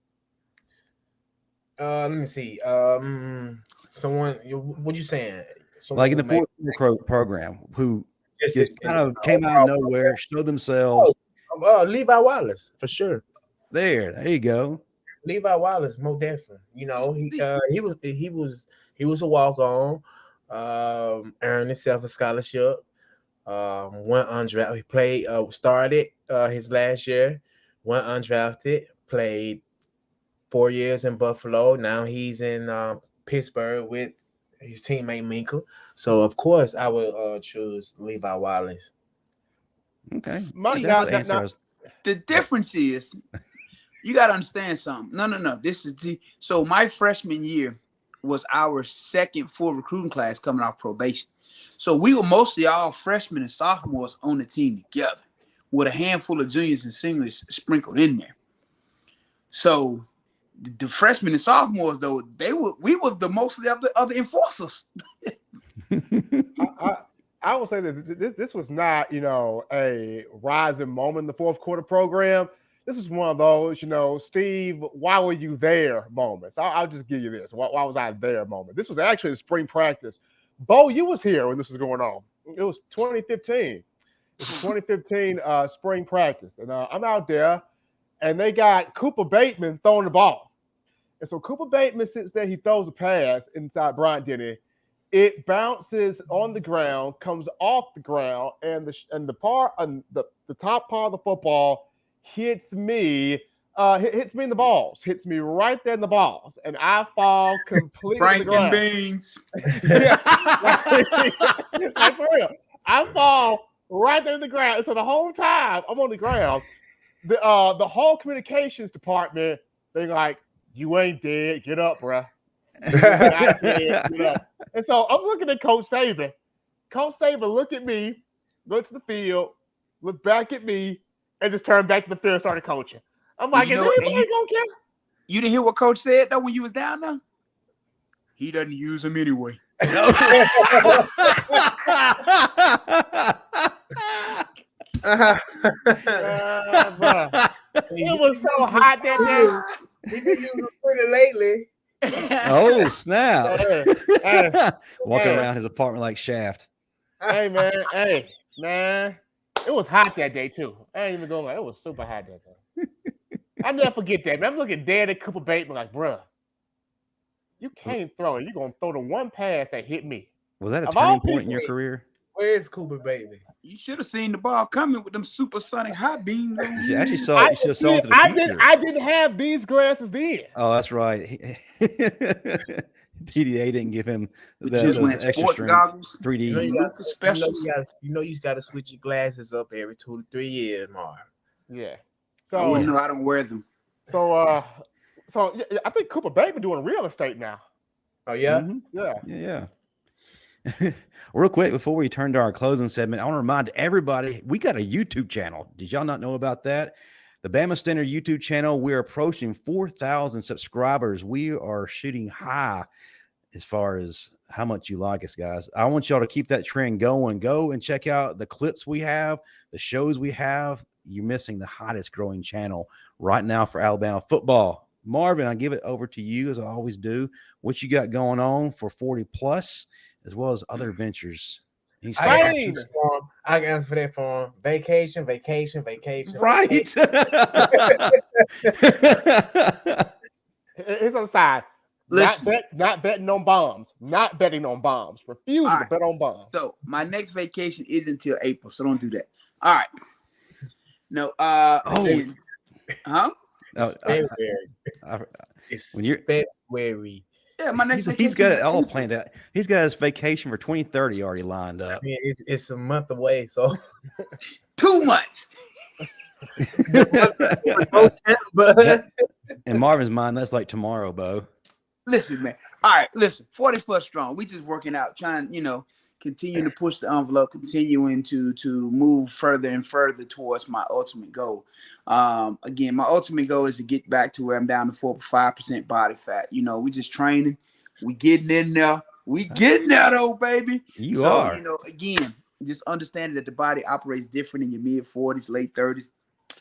Let me see. Someone, what you saying? Someone like in the fourth quarter program, who just kind of came out of nowhere, showed themselves. Levi Wallace, for sure. There you go. Levi Wallace, most definitely. He was a walk-on, earned himself a scholarship. Went undrafted. He played, started his last year, went undrafted, played 4 years in Buffalo. Now he's in Pittsburgh with his teammate Minka. So of course I would choose Levi Wallace. Okay. The difference is, you got to understand something. No. So my freshman year was our second full recruiting class coming off probation. So we were mostly all freshmen and sophomores on the team together, with a handful of juniors and seniors sprinkled in there. So the freshmen and sophomores, though, we were the mostly of the other enforcers. I would say that this was not, a rising moment in the fourth quarter program. This is one of those, Steve, why were you there moments. I'll just give you this. Why was I there moment? This was actually the spring practice. Bo, you was here when this was going on. It was 2015. It's a 2015 spring practice, and I'm out there, and they got Cooper Bateman throwing the ball. And so Cooper Bateman sits there, he throws a pass inside Bryant Denny. It bounces on the ground, comes off the ground, and the top part of the football hits me. Hits me in the balls. Hits me right there in the balls, and I fall completely to the ground. Beans. Yeah, like for real. I fall right there in the ground. And so the whole time I'm on the ground, the whole communications department, they're like, "You ain't dead. Get up, bruh. You're not dead. Get up." And so I'm looking at Coach Saban. Coach Saban looked at me, looked to the field, looked back at me, and just turned back to the field and started coaching. I'm like, is anybody gonna care? You didn't hear what Coach said though when you was down there? He doesn't use them anyway. It was so hot that day. We've been using them pretty lately. Oh, snap. Hey, Walking around his apartment like Shaft. hey, man. Hey, man. It was hot that day, too. I ain't even going to lie. It was super hot that day. I'll never forget that, man. I'm looking dead at Cooper Bateman like, bruh, you can't throw it. You're going to throw the one pass that hit me. Was that a turning point in your career? Where's Cooper Bateman? You should have seen the ball coming with them supersonic high beams. You actually saw it. You should have saw into the future. I didn't have these glasses then. Oh, that's right. TDA didn't give him just went sports goggles. 3D. You know you got to switch your glasses up every 2 to 3 years, Marv. Yeah. So I wouldn't know. I don't wear them. So I think Cooper Bateman doing real estate now. Oh yeah, Yeah. Real quick before we turn to our closing segment, I want to remind everybody we got a YouTube channel. Did y'all not know about that? The Bama Standard YouTube channel. We're approaching 4,000 subscribers. We are shooting high as far as how much you like us, guys. I want y'all to keep that trend going. Go and check out the clips we have, the shows we have. You're missing the hottest growing channel right now for Alabama football. Marvin, I give it over to you as I always do. What you got going on for 40 plus, as well as other ventures? I can answer for that for him. Vacation. Right. Here's on the side. Not betting on bombs. Not betting on bombs. Refuse to bet on bombs. So my next vacation is until April, so don't do that. All right. No. February. It's February. Yeah, my next vacation. He's got it all planned out. He's got his vacation for 2030 already lined up. I mean, it's a month away, so 2 months. In Marvin's mind, that's like tomorrow, Bo. Listen, man. All right, listen. 40 plus strong. We just working out, trying, continuing to push the envelope, continuing to move further and further towards my ultimate goal. Again, my ultimate goal is to get back to where I'm down to 4 or 5% body fat. We just training. We getting in there. We getting there, though, baby. You are. Again, just understanding that the body operates different in your mid 40s, late 30s.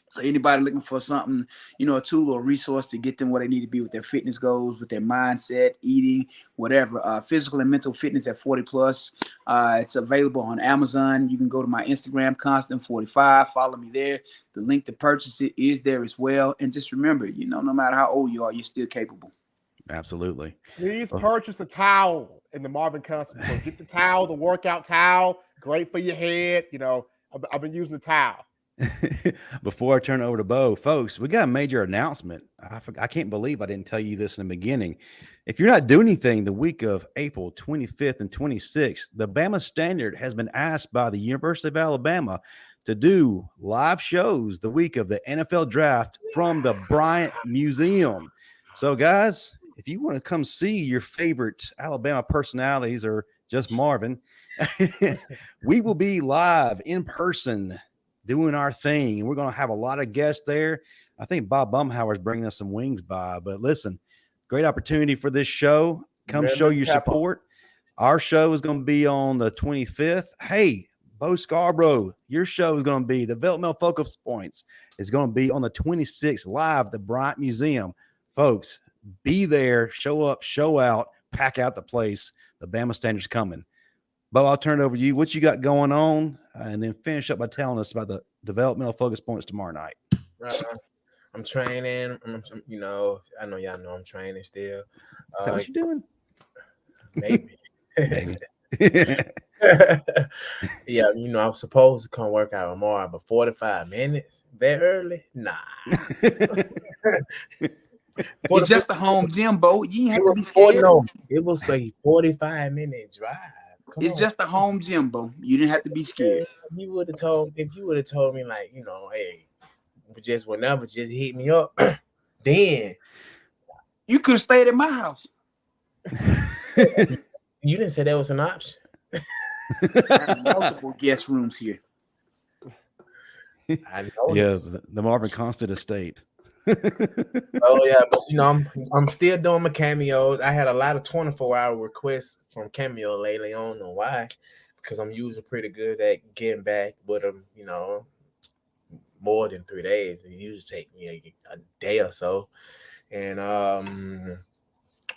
So anybody looking for something, a tool or resource to get them where they need to be with their fitness goals, with their mindset, eating, whatever, physical and mental fitness at 40 plus. It's available on Amazon. You can go to my Instagram, Constant45, follow me there. The link to purchase it is there as well. And just remember, no matter how old you are, you're still capable. Absolutely. Please purchase the towel in the Marvin Constant. So get the towel, the workout towel, great for your head. I've been using the towel. Before I turn it over to Bo, folks, we got a major announcement. I can't believe I didn't tell you this in the beginning. If you're not doing anything the week of April 25th and 26th, the Bama Standard has been asked by the University of Alabama to do live shows the week of the NFL draft from the Bryant Museum. So, guys, if you want to come see your favorite Alabama personalities or just Marvin, we will be live in person doing our thing. And we're going to have a lot of guests there. I think Bob Bumhauer is bringing us some wings by. But listen, great opportunity for this show. Come show your support. Our show is going to be on the 25th. Hey, Bo Scarbrough, your show is going to be, the Developmental Focus Points is going to be on the 26th live at the Bryant Museum. Folks, be there, show up, show out, pack out the place. The Bama Standard's coming. Bo, I'll turn it over to you. What you got going on, and then finish up by telling us about the developmental focus points tomorrow night. I'm training. You know, I know y'all know I'm training still. Is that what you're doing? Maybe. Maybe. Yeah, you know, I'm supposed to come work out tomorrow, but 45 minutes that early? Nah. It's just a home gym, Bo. You ain't have to be scared. No, it was a 45-minute drive. It's just a home gym, Bo. You didn't have to be scared. If you would have told me, like, you know, hey, just whenever, just hit me up, then you could have stayed at my house. You didn't say that was an option. I have multiple guest rooms here. I know. Yes, the Marvin Constant estate. Oh yeah, but you know, I'm still doing my cameos. I had a lot of 24-hour requests from Cameo lately. I don't know why, because I'm usually pretty good at getting back with them. You know, more than 3 days. It usually take me a day or so. And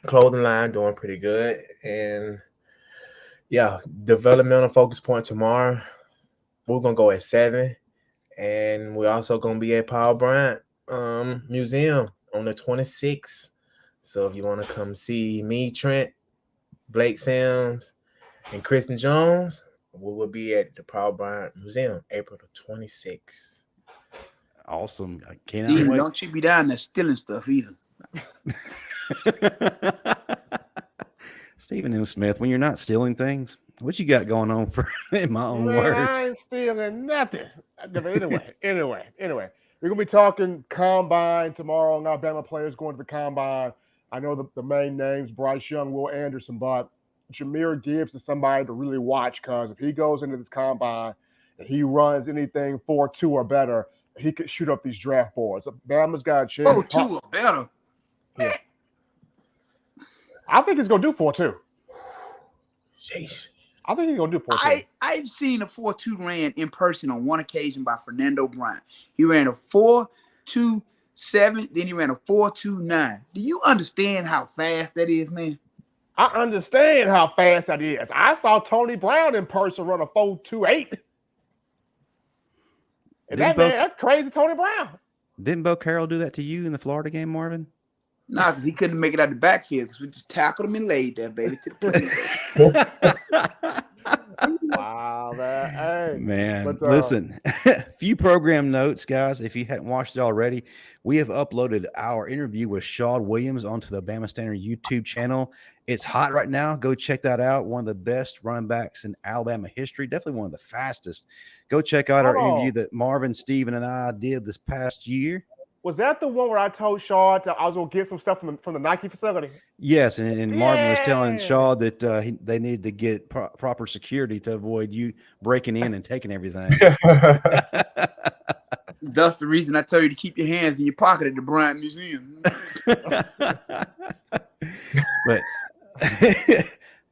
clothing line doing pretty good. And yeah, developmental focus point tomorrow. We're gonna go at 7, and we're also gonna be at Paul Bryant Museum on the 26th. So if you want to come see me, Trent, Blake Sims, and Kristen Jones, we will be at the Paul Bryant Museum April the 26th. Awesome. I cannot wait. Don't you be down there stealing stuff either. Stephen M. Smith, when you're not stealing things, what you got going on for in my own words? I ain't stealing nothing. Anyway. We're going to be talking combine tomorrow on Alabama players going to the combine. I know the main names, Bryce Young, Will Anderson, but Jahmyr Gibbs is somebody to really watch because if he goes into this combine and he runs anything 4.2 or better, he could shoot up these draft boards. Bama's got a chance. 4.2 or better? Yeah. I think he's going to do 4.2. Sheesh. I think he's going to do 4.2. I've seen a 4.2 ran in person on one occasion by Fernando Bryant. He ran a 4.27, then he ran a 4.29. Do you understand how fast that is, man? I understand how fast that is. I saw Tony Brown in person run a 4.28. And that's crazy, Tony Brown. Didn't Bo Carroll do that to you in the Florida game, Marvin? Nah, because he couldn't make it out the backfield because we just tackled him and laid there, baby, to the Wow, man. But, listen, a few program notes, guys. If you hadn't watched it already, we have uploaded our interview with Shawn Williams onto the Bama Standard YouTube channel. It's hot right now. Go check that out. One of the best running backs in Alabama history. Definitely one of the fastest. Go check out our interview that Marvin, Steven, and I did this past year. Was that the one where I told Shaw I was going to get some stuff from the Nike facility? Yes, and Marvin was telling Shaw that they needed to get proper security to avoid you breaking in and taking everything. That's the reason I tell you to keep your hands in your pocket at the Bryant Museum. But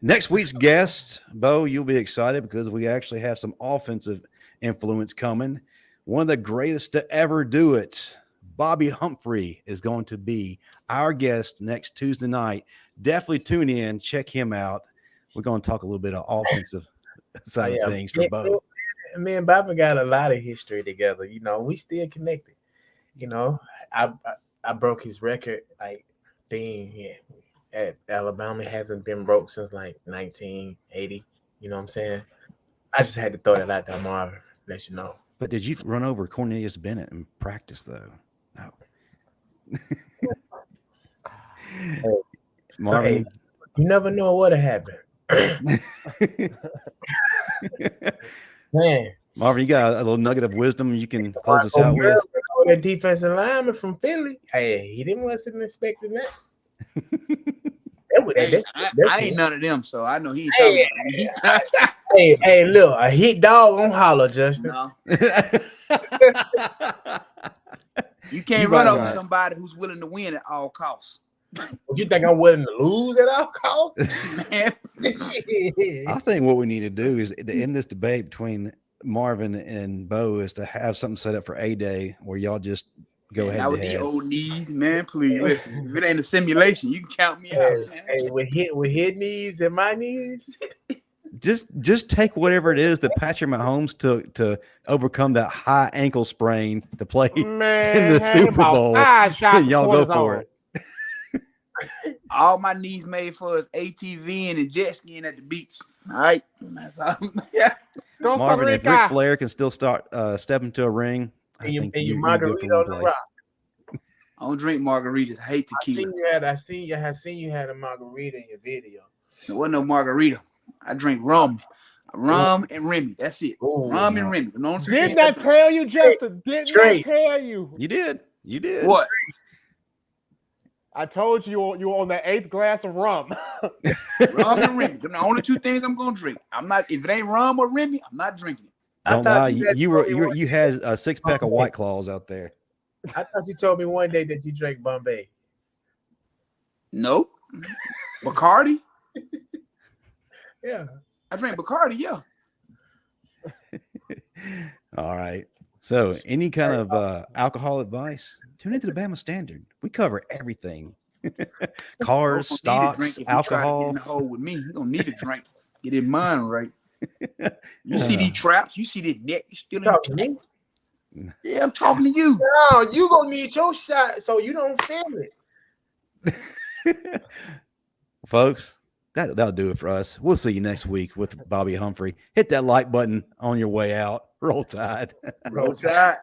next week's guest, Bo, you'll be excited because we actually have some offensive influence coming. One of the greatest to ever do it. Bobby Humphrey is going to be our guest next Tuesday night. Definitely tune in, check him out. We're going to talk a little bit of offensive side of things for Bo. Me and Bobby got a lot of history together. You know, we still connected. You know, I broke his record, like being at Alabama. It hasn't been broke since like 1980. You know what I'm saying? I just had to throw that out there, Marvin, let you know. But did you run over Cornelius Bennett in practice, though? No. Marvin, you never know what would have happened. Man, Marvin, you got a little nugget of wisdom you can close us out with? That defensive lineman from Philly, hey, he wasn't expecting that. I ain't none of them, so I know he ain't talking about me. Hey, look, a hit dog on holler, Justin. No. You can't run over somebody who's willing to win at all costs. You think I'm willing to lose at all costs? I think what we need to do is to end this debate between Marvin and Bo is to have something set up for A-Day where y'all just go ahead. Now with these old knees, man, please listen. If it ain't a simulation, you can count me out. Man. Hey, with hit knees and my knees. just take whatever it is that Patrick Mahomes took to overcome that high ankle sprain to play Man, in the Super about Bowl. 5 shots Y'all go for cortisone. it. All my knees made for is ATV and jet skiing at the beach. All right, that's all. Yeah. Go Marvin, if Rica. Ric Flair can still step into a ring, I And you, think and you you're margarita good for on one the play. rock. I don't drink margaritas. I hate tequila. I seen you had a margarita in your video. There wasn't no margarita. I drink rum and Remy. That's it. Ooh, Rum and Remy. No, Didn't I tell you, Justin? Didn't I tell you? You did. what? I told you you were on the 8th glass of rum. Rum and Remy. Them the only 2 things I'm gonna drink. I'm not. If it ain't rum or Remy, I'm not drinking it. Don't lie. You had a 6-pack of White Claws out there. I thought you told me one day that you drank Bombay. Nope. Bacardi. Yeah. I drink Bacardi. Yeah. All right. So, any kind of alcohol advice? Tune into the Bama Standard. We cover everything: cars, stocks, alcohol. Get in the hole with me, you don't need a drink. Get in mine right. You see these traps? You see this net? You still Talking to in? me? Yeah, I'm talking to you. No, you gonna need your shot so you don't feel it. Folks, that'll do it for us. We'll see you next week with Bobby Humphrey. Hit that like button on your way out. Roll Tide. Roll Tide.